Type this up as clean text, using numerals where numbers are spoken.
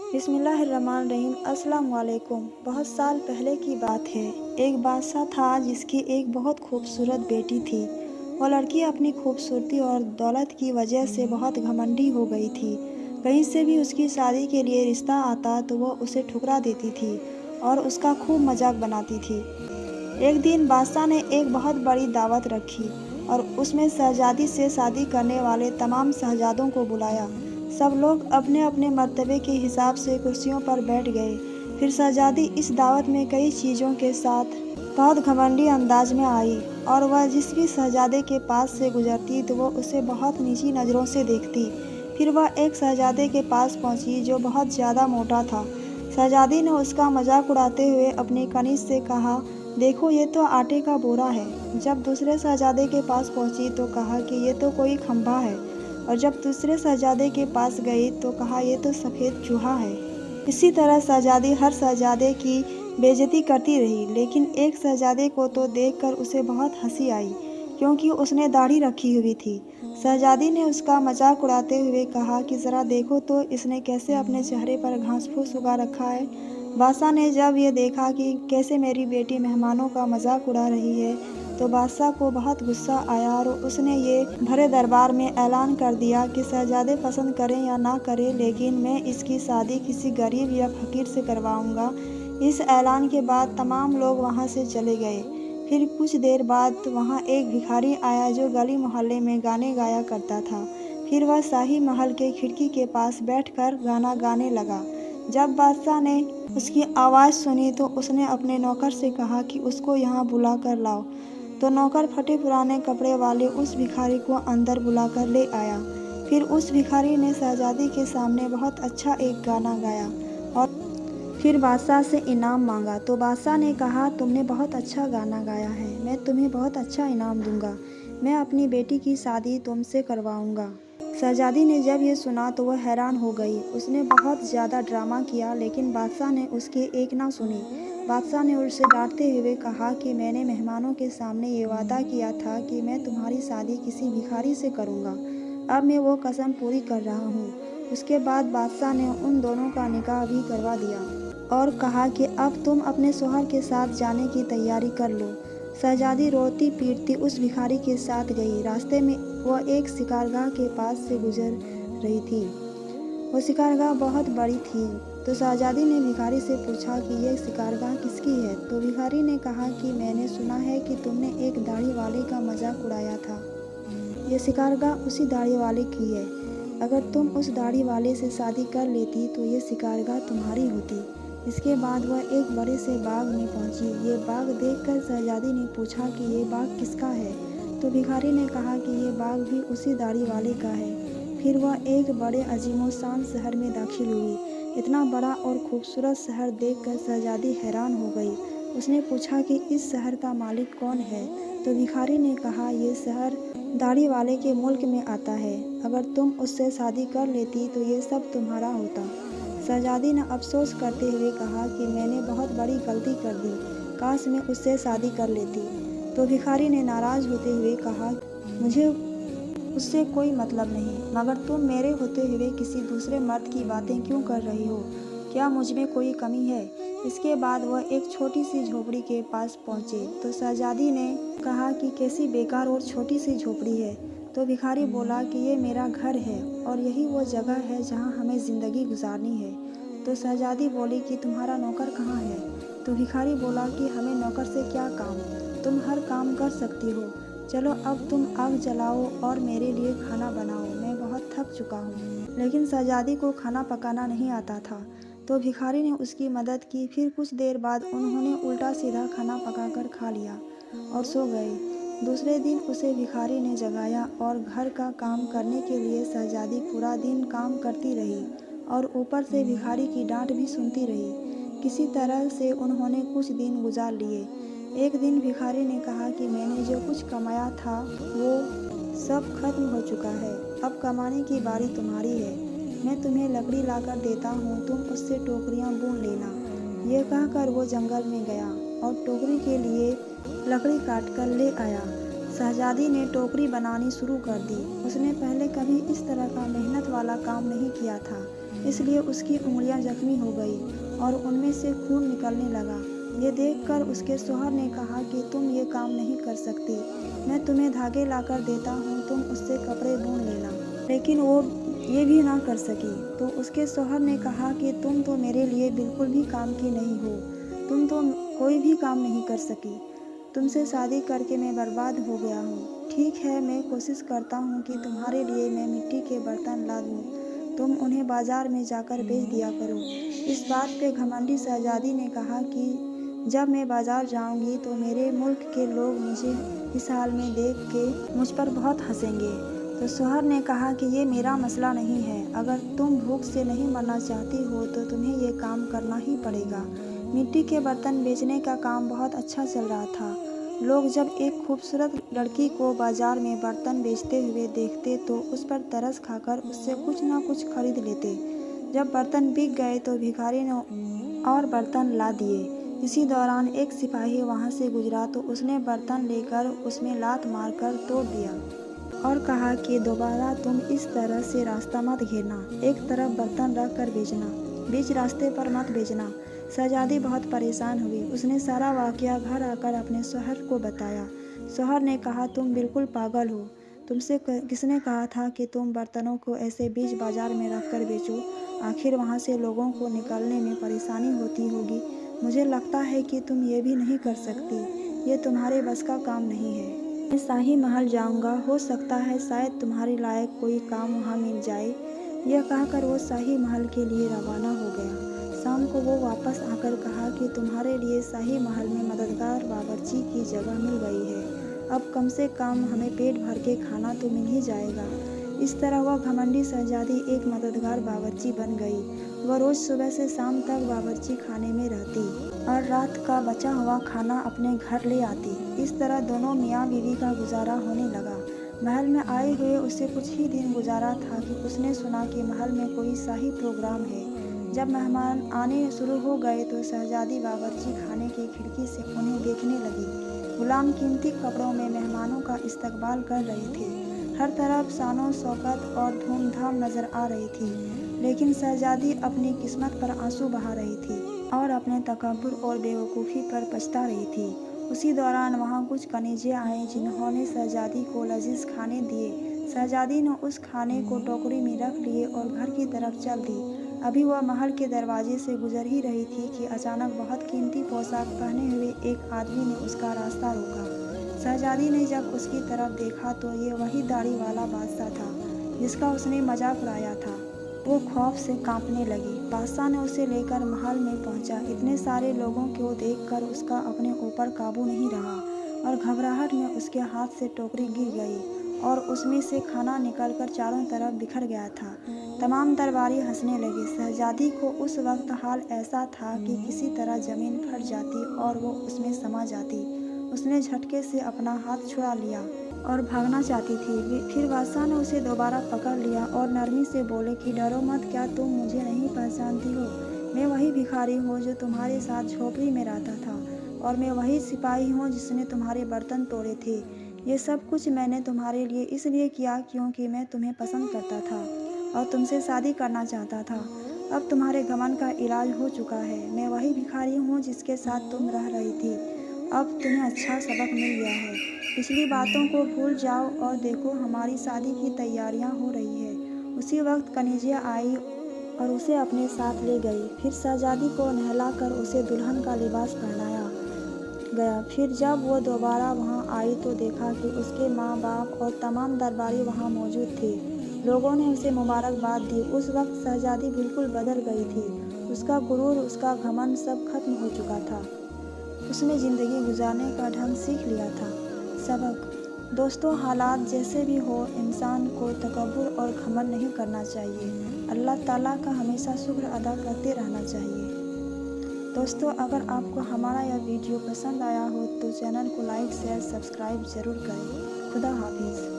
बिस्मिल्लाहिर्रहमानिर्रहीम। अस्सलाम वालेकुम। बहुत साल पहले की बात है। एक बादशाह था जिसकी एक बहुत खूबसूरत बेटी थी। वो लड़की अपनी खूबसूरती और दौलत की वजह से बहुत घमंडी हो गई थी। कहीं से भी उसकी शादी के लिए रिश्ता आता तो वो उसे ठुकरा देती थी और उसका खूब मजाक बनाती थी। एक दिन बादशाह ने एक बहुत बड़ी दावत रखी और उसमें शहजादी से शादी करने वाले तमाम शहजादों को बुलाया। सब लोग अपने अपने मर्तबे के हिसाब से कुर्सियों पर बैठ गए। फिर शहजादी इस दावत में कई चीज़ों के साथ बहुत घमंडी अंदाज में आई और वह जिस भी शहजादे के पास से गुजरती तो वो उसे बहुत नीची नज़रों से देखती। फिर वह एक शहजादे के पास पहुंची जो बहुत ज़्यादा मोटा था। शहजादी ने उसका मजाक उड़ाते हुए अपनी कनीज से कहा, देखो ये तो आटे का बोरा है। जब दूसरे शहजादे के पास पहुंची तो कहा कि ये तो कोई खंभा है और जब दूसरे शहजादे के पास गई तो कहा ये तो सफ़ेद चूहा है। इसी तरह शहजादी हर शहजादे की बेइज्जती करती रही, लेकिन एक शहजादे को तो देखकर उसे बहुत हंसी आई क्योंकि उसने दाढ़ी रखी हुई थी। शहजादी ने उसका मजाक उड़ाते हुए कहा कि ज़रा देखो तो इसने कैसे अपने चेहरे पर घास फूस उगा रखा है। बादशाह ने जब ये देखा कि कैसे मेरी बेटी मेहमानों का मजाक उड़ा रही है तो बादशाह को बहुत गुस्सा आया और उसने ये भरे दरबार में ऐलान कर दिया कि शहजादे पसंद करें या ना करें, लेकिन मैं इसकी शादी किसी गरीब या फकीर से करवाऊंगा। इस ऐलान के बाद तमाम लोग वहाँ से चले गए। फिर कुछ देर बाद वहाँ एक भिखारी आया जो गली मोहल्ले में गाने गाया करता था। फिर वह शाही महल के खिड़की के पास बैठकर गाना गाने लगा। जब बादशाह ने उसकी आवाज़ सुनी तो उसने अपने नौकर से कहा कि उसको यहाँ बुला कर लाओ। तो नौकर फटे पुराने कपड़े वाले उस भिखारी को अंदर बुलाकर ले आया। फिर उस भिखारी ने शहजादी के सामने बहुत अच्छा एक गाना गाया और फिर बादशाह से इनाम मांगा। तो बादशाह ने कहा, तुमने बहुत अच्छा गाना गाया है, मैं तुम्हें बहुत अच्छा इनाम दूंगा। मैं अपनी बेटी की शादी तुमसे करवाऊंगा। शहजादी ने जब ये सुना तो वह हैरान हो गई। उसने बहुत ज़्यादा ड्रामा किया लेकिन बादशाह ने उसकी एक ना सुनी। बादशाह ने उसे डांटते हुए कहा कि मैंने मेहमानों के सामने ये वादा किया था कि मैं तुम्हारी शादी किसी भिखारी से करूंगा। अब मैं वो कसम पूरी कर रहा हूँ। उसके बाद बादशाह ने उन दोनों का निकाह भी करवा दिया और कहा कि अब तुम अपने शौहर के साथ जाने की तैयारी कर लो। शहजादी रोती पीटती उस भिखारी के साथ गई। रास्ते में वह एक शिकारगाह के पास से गुजर रही थी। वो शिकारगाह बहुत बड़ी थी। तो शहजादी ने भिखारी से पूछा कि यह शिकारगाह किसकी है। तो भिखारी ने कहा कि मैंने सुना है कि तुमने एक दाढ़ी वाले का मजाक उड़ाया था। यह शिकारगाह उसी दाढ़ी वाले की है। अगर तुम उस दाढ़ी वाले से शादी कर लेती तो ये शिकारगाह तुम्हारी होती। इसके बाद वह एक बड़े से बाग में पहुंची। ये बाग देखकर शहजादी ने पूछा कि ये बाग किसका है। तो भिखारी ने कहा कि ये बाग भी उसी दाढ़ी वाले का है। फिर वह एक बड़े अजीमोशान शहर में दाखिल हुई। इतना बड़ा और खूबसूरत शहर देखकर शहजादी हैरान हो गई। उसने पूछा कि इस शहर का मालिक कौन है। तो भिखारी ने कहा, ये शहर दाढ़ी वाले के मुल्क में आता है। अगर तुम उससे शादी कर लेती तो ये सब तुम्हारा होता। शहजादी ने अफसोस करते हुए कहा कि मैंने बहुत बड़ी गलती कर दी, काश मैं उससे शादी कर लेती। तो भिखारी ने नाराज़ होते हुए कहा, मुझे उससे कोई मतलब नहीं, मगर तुम मेरे होते हुए किसी दूसरे मर्द की बातें क्यों कर रही हो? क्या मुझ में कोई कमी है? इसके बाद वह एक छोटी सी झोपड़ी के पास पहुँचे। तो शहजादी ने कहा कि कैसी बेकार और छोटी सी झोपड़ी है। तो भिखारी बोला कि ये मेरा घर है और यही वो जगह है जहाँ हमें ज़िंदगी गुजारनी है। तो शहजादी बोली कि तुम्हारा नौकर कहाँ है। तो भिखारी बोला कि हमें नौकर से क्या काम, तुम हर काम कर सकती हो। चलो अब तुम आग जलाओ और मेरे लिए खाना बनाओ, मैं बहुत थक चुका हूँ। लेकिन शहजादी को खाना पकाना नहीं आता था। तो भिखारी ने उसकी मदद की। फिर कुछ देर बाद उन्होंने उल्टा सीधा खाना पकाकर खा लिया और सो गए। दूसरे दिन उसे भिखारी ने जगाया और घर का काम करने के लिए शहजादी पूरा दिन काम करती रही और ऊपर से भिखारी की डांट भी सुनती रही। किसी तरह से उन्होंने कुछ दिन गुजार लिए। एक दिन भिखारी ने कहा कि मैंने जो कुछ कमाया था वो सब खत्म हो चुका है, अब कमाने की बारी तुम्हारी है। मैं तुम्हें लकड़ी लाकर देता हूँ, तुम उससे टोकरियाँ बुन लेना। ये कहकर वो जंगल में गया और टोकरी के लिए लकड़ी काट कर ले आया। शहजादी ने टोकरी बनानी शुरू कर दी। उसने पहले कभी इस तरह का मेहनत वाला काम नहीं किया था। इसलिए उसकी उंगलियां जख्मी हो गई और उनमें से खून निकलने लगा। ये देखकर उसके शौहर ने कहा कि तुम ये काम नहीं कर सकती, मैं तुम्हें धागे लाकर देता हूँ, तुम उससे कपड़े बुन लेना। लेकिन वो ये भी ना कर सकी। तो उसके शौहर ने कहा कि तुम तो मेरे लिए बिल्कुल भी काम की नहीं हो, तुम तो कोई भी काम नहीं कर सकी, तुमसे शादी करके मैं बर्बाद हो गया हूँ। ठीक है, मैं कोशिश करता हूँ कि तुम्हारे लिए मैं मिट्टी के बर्तन ला दूँ, तुम उन्हें बाजार में जाकर बेच दिया करो। इस बात पे घमंडी शहजादी ने कहा कि जब मैं बाजार जाऊंगी तो मेरे मुल्क के लोग मुझे इस हाल में देख के मुझ पर बहुत हंसेंगे। तो शौहर ने कहा कि ये मेरा मसला नहीं है, अगर तुम भूख से नहीं मरना चाहती हो तो तुम्हें ये काम करना ही पड़ेगा। मिट्टी के बर्तन बेचने का काम बहुत अच्छा चल रहा था। लोग जब एक खूबसूरत लड़की को बाजार में बर्तन बेचते हुए देखते तो उस पर तरस खाकर उससे कुछ ना कुछ खरीद लेते। जब बर्तन बिक गए तो भिखारी ने और बर्तन ला दिए। इसी दौरान एक सिपाही वहां से गुजरा तो उसने बर्तन लेकर उसमें लात मारकर तोड़ दिया और कहा कि दोबारा तुम इस तरह से रास्ता मत घेरना, एक तरफ बर्तन रख कर बेचना, बीच रास्ते पर मत बेचना। शहजादी बहुत परेशान हुई। उसने सारा वाकया घर आकर अपने शौहर को बताया। शौहर ने कहा, तुम बिल्कुल पागल हो, तुमसे किसने कहा था कि तुम बर्तनों को ऐसे बीच बाजार में रख कर बेचो, आखिर वहाँ से लोगों को निकलने में परेशानी होती होगी। मुझे लगता है कि तुम ये भी नहीं कर सकती, ये तुम्हारे बस का काम नहीं है। मैं शाही महल जाऊंगा, हो सकता है शायद तुम्हारे लायक कोई काम वहाँ मिल जाए। यह कहकर वो शाही महल के लिए रवाना हो गया। शाम को वो वापस आकर कहा कि तुम्हारे लिए शाही महल में मददगार बावर्ची की जगह मिल गई है, अब कम से कम हमें पेट भर के खाना तो मिल ही जाएगा। इस तरह वह घमंडी शहजादी एक मददगार बावर्ची बन गई। वह रोज सुबह से शाम तक बावर्ची खाने में रहती और रात का बचा हुआ खाना अपने घर ले आती। इस तरह दोनों मियाँ बीवी का गुजारा होने लगा। महल में आए हुए उसे कुछ ही दिन गुजारा था कि उसने सुना कि महल में कोई शाही प्रोग्राम है। जब मेहमान आने शुरू हो गए तो शहजादी बावर्ची खाने की खिड़की से उन्हें देखने लगी। गुलाम कीमती कपड़ों में मेहमानों का इस्तकबाल कर रहे थे। हर तरफ शानो शौकत और धूमधाम नजर आ रही थी, लेकिन शहजादी अपनी किस्मत पर आंसू बहा रही थी और अपने तकब्बुर और बेवकूफ़ी पर पछता रही थी। उसी दौरान वहाँ कुछ कनीज़े आए जिन्होंने शहजादी को लजीज खाने दिए। शहजादी ने उस खाने को टोकरी में रख लिए और घर की तरफ चल दी। अभी वह महल के दरवाजे से गुजर ही रही थी कि अचानक बहुत कीमती पोशाक पहने हुए एक आदमी ने उसका रास्ता रोका। शहजादी ने जब उसकी तरफ देखा तो ये वही दाढ़ी वाला बादशाह था जिसका उसने मजाक उड़ाया था। वो खौफ से कांपने लगी। बादशाह ने उसे लेकर महल में पहुंचा। इतने सारे लोगों को देखकर उसका अपने ऊपर काबू नहीं रहा और घबराहट में उसके हाथ से टोकरी गिर गई और उसमें से खाना निकलकर चारों तरफ बिखर गया था। तमाम दरबारी हंसने लगे। शहजादी को उस वक्त हाल ऐसा था कि किसी तरह जमीन फट जाती और वो उसमें समा जाती। उसने झटके से अपना हाथ छुड़ा लिया और भागना चाहती थी। फिर बादशाह ने उसे दोबारा पकड़ लिया और नरमी से बोले कि डरो मत, क्या तुम मुझे नहीं पहचानती हो? मैं वही भिखारी हूँ जो तुम्हारे साथ झोपड़ी में रहता था और मैं वही सिपाही हूँ जिसने तुम्हारे बर्तन तोड़े थे। ये सब कुछ मैंने तुम्हारे लिए इसलिए किया क्योंकि मैं तुम्हें पसंद करता था और तुमसे शादी करना चाहता था। अब तुम्हारे घमंड का इलाज हो चुका है। मैं वही भिखारी हूँ जिसके साथ तुम रह रही थी। अब तुम्हें अच्छा सबक मिल गया है। पिछली बातों को भूल जाओ और देखो हमारी शादी की तैयारियां हो रही है। उसी वक्त कनीजिया आई और उसे अपने साथ ले गई। फिर शहजादी को नहलाकर उसे दुल्हन का लिबास पहनाया गया। फिर जब वो दोबारा वहाँ आई तो देखा कि उसके माँ बाप और तमाम दरबारी वहाँ मौजूद थे। लोगों ने उसे मुबारकबाद दी। उस वक्त शहजादी बिल्कुल बदल गई थी। उसका गुरूर, उसका घमंड सब खत्म हो चुका था। उसने ज़िंदगी गुजारने का ढंग सीख लिया था। सबक: दोस्तों, हालात जैसे भी हो, इंसान को तकब्बुर और घमंड नहीं करना चाहिए। अल्लाह ताला का हमेशा शुक्र अदा करते रहना चाहिए। दोस्तों, अगर आपको हमारा यह वीडियो पसंद आया हो तो चैनल को लाइक शेयर सब्सक्राइब ज़रूर करें। खुदा हाफिज़।